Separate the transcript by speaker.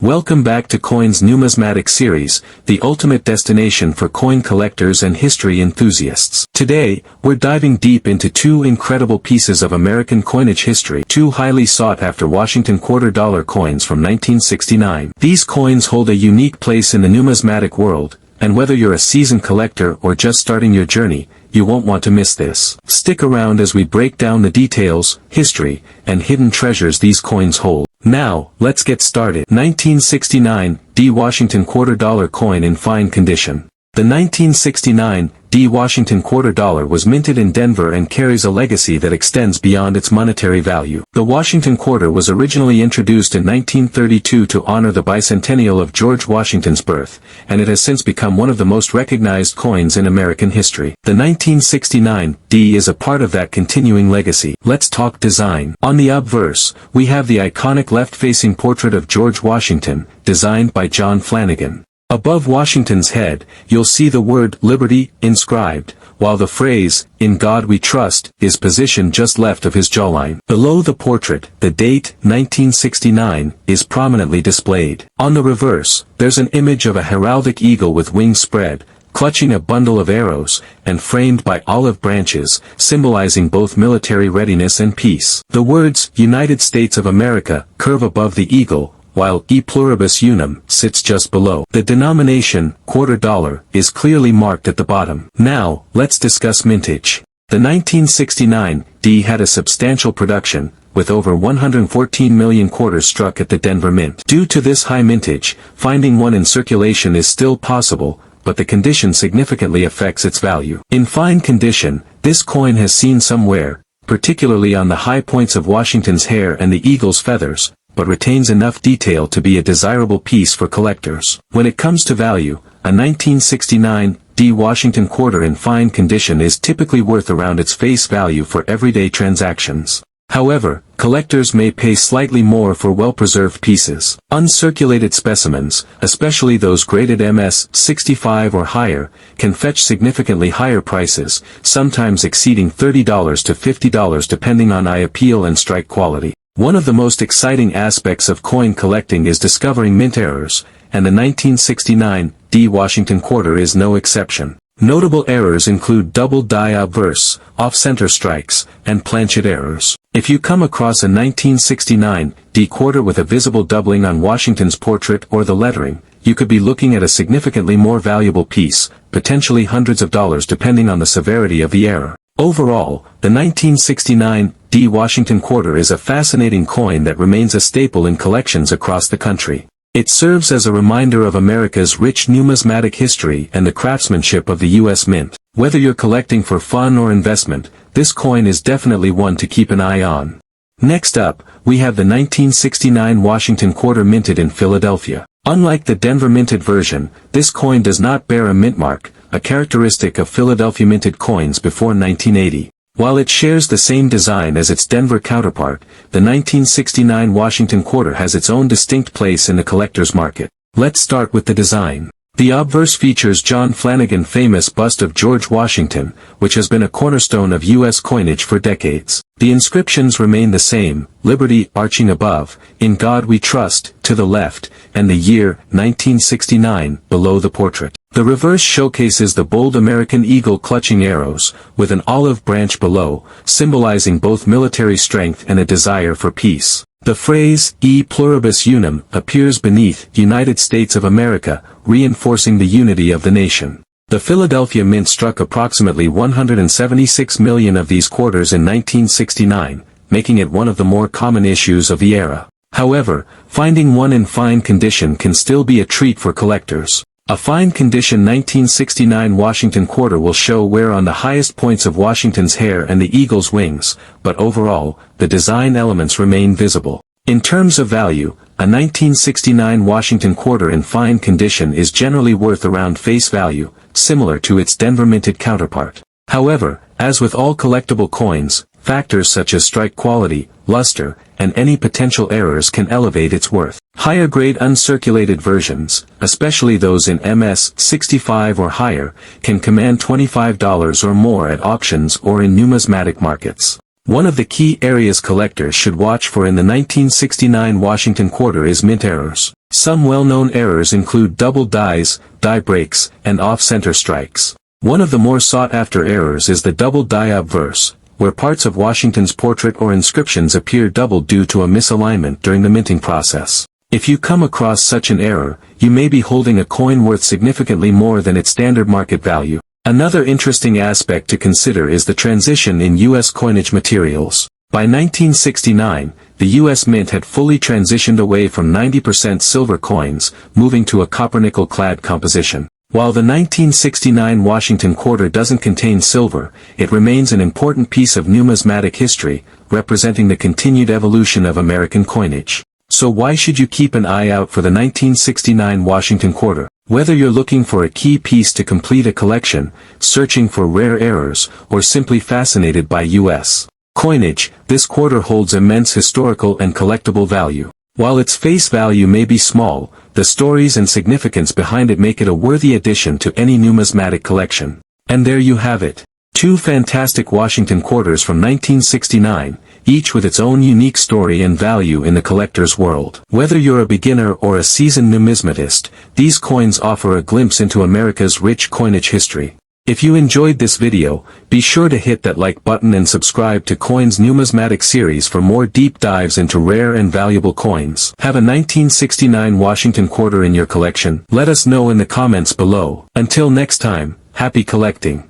Speaker 1: Welcome back to Coins Numismatic Series, the ultimate destination for coin collectors and history enthusiasts. Today, we're diving deep into two incredible pieces of American coinage history, two highly sought-after Washington quarter-dollar coins from 1969. These coins hold a unique place in the numismatic world, and whether you're a seasoned collector or just starting your journey, you won't want to miss this. Stick around as we break down the details, history, and hidden treasures these coins hold. Now, let's get started. 1969, D. Washington quarter-dollar coin in fine condition. The 1969 D. Washington quarter-dollar was minted in Denver and carries a legacy that extends beyond its monetary value. The Washington quarter was originally introduced in 1932 to honor the bicentennial of George Washington's birth, and it has since become one of the most recognized coins in American history. The 1969 D is a part of that continuing legacy. Let's talk design. On the obverse, we have the iconic left-facing portrait of George Washington, designed by John Flanagan. Above Washington's head, you'll see the word Liberty inscribed, while the phrase, "In God We Trust," is positioned just left of his jawline. Below the portrait, the date, 1969, is prominently displayed. On the reverse, there's an image of a heraldic eagle with wings spread, clutching a bundle of arrows, and framed by olive branches, symbolizing both military readiness and peace. The words, United States of America, curve above the eagle, while E pluribus unum sits just below. The denomination, quarter-dollar, is clearly marked at the bottom. Now, let's discuss mintage. The 1969 D had a substantial production, with over 114 million quarters struck at the Denver Mint. Due to this high mintage, finding one in circulation is still possible, but the condition significantly affects its value. In fine condition, this coin has seen some wear, particularly on the high points of Washington's hair and the eagle's feathers, but retains enough detail to be a desirable piece for collectors. When it comes to value, a 1969 D Washington quarter in fine condition is typically worth around its face value for everyday transactions. However, collectors may pay slightly more for well-preserved pieces. Uncirculated specimens, especially those graded MS 65 or higher, can fetch significantly higher prices, sometimes exceeding $30 to $50 depending on eye appeal and strike quality. One of the most exciting aspects of coin collecting is discovering mint errors, and the 1969 D Washington quarter is no exception. Notable errors include double die obverse, off-center strikes, and planchet errors. If you come across a 1969 D quarter with a visible doubling on Washington's portrait or the lettering, you could be looking at a significantly more valuable piece, potentially hundreds of dollars depending on the severity of the error. Overall, the 1969 D Washington quarter is a fascinating coin that remains a staple in collections across the country. It serves as a reminder of America's rich numismatic history and the craftsmanship of the U.S. Mint. Whether you're collecting for fun or investment, this coin is definitely one to keep an eye on. Next up, we have the 1969 Washington quarter minted in Philadelphia. Unlike the Denver minted version, this coin does not bear a mint mark, a characteristic of Philadelphia minted coins before 1980. While it shares the same design as its Denver counterpart, the 1969 Washington quarter has its own distinct place in the collector's market. Let's start with the design. The obverse features John Flanagan's famous bust of George Washington, which has been a cornerstone of U.S. coinage for decades. The inscriptions remain the same, Liberty arching above, In God We Trust, to the left, and the year, 1969, below the portrait. The reverse showcases the bold American eagle clutching arrows, with an olive branch below, symbolizing both military strength and a desire for peace. The phrase, E pluribus unum, appears beneath, United States of America, reinforcing the unity of the nation. The Philadelphia Mint struck approximately 176 million of these quarters in 1969, making it one of the more common issues of the era. However, finding one in fine condition can still be a treat for collectors. A fine condition 1969 Washington quarter will show wear on the highest points of Washington's hair and the eagle's wings, but overall, the design elements remain visible. In terms of value, a 1969 Washington quarter in fine condition is generally worth around face value, similar to its Denver minted counterpart. However, as with all collectible coins, factors such as strike quality, luster, and any potential errors can elevate its worth. Higher-grade uncirculated versions, especially those in MS 65 or higher, can command $25 or more at auctions or in numismatic markets. One of the key areas collectors should watch for in the 1969 Washington quarter is mint errors. Some well-known errors include double dies, die breaks, and off-center strikes. One of the more sought-after errors is the double die obverse, where parts of Washington's portrait or inscriptions appear doubled due to a misalignment during the minting process. If you come across such an error, you may be holding a coin worth significantly more than its standard market value. Another interesting aspect to consider is the transition in U.S. coinage materials. By 1969, the U.S. Mint had fully transitioned away from 90% silver coins, moving to a copper-nickel-clad composition. While the 1969 Washington quarter doesn't contain silver, it remains an important piece of numismatic history, representing the continued evolution of American coinage. So why should you keep an eye out for the 1969 Washington quarter? Whether you're looking for a key piece to complete a collection, searching for rare errors, or simply fascinated by U.S. coinage, this quarter holds immense historical and collectible value. While its face value may be small, the stories and significance behind it make it a worthy addition to any numismatic collection. And there you have it. Two fantastic Washington quarters from 1969, each with its own unique story and value in the collector's world. Whether you're a beginner or a seasoned numismatist, these coins offer a glimpse into America's rich coinage history. If you enjoyed this video, be sure to hit that like button and subscribe to Coins Numismatic series for more deep dives into rare and valuable coins. Have a 1969 Washington quarter in your collection? Let us know in the comments below. Until next time, happy collecting.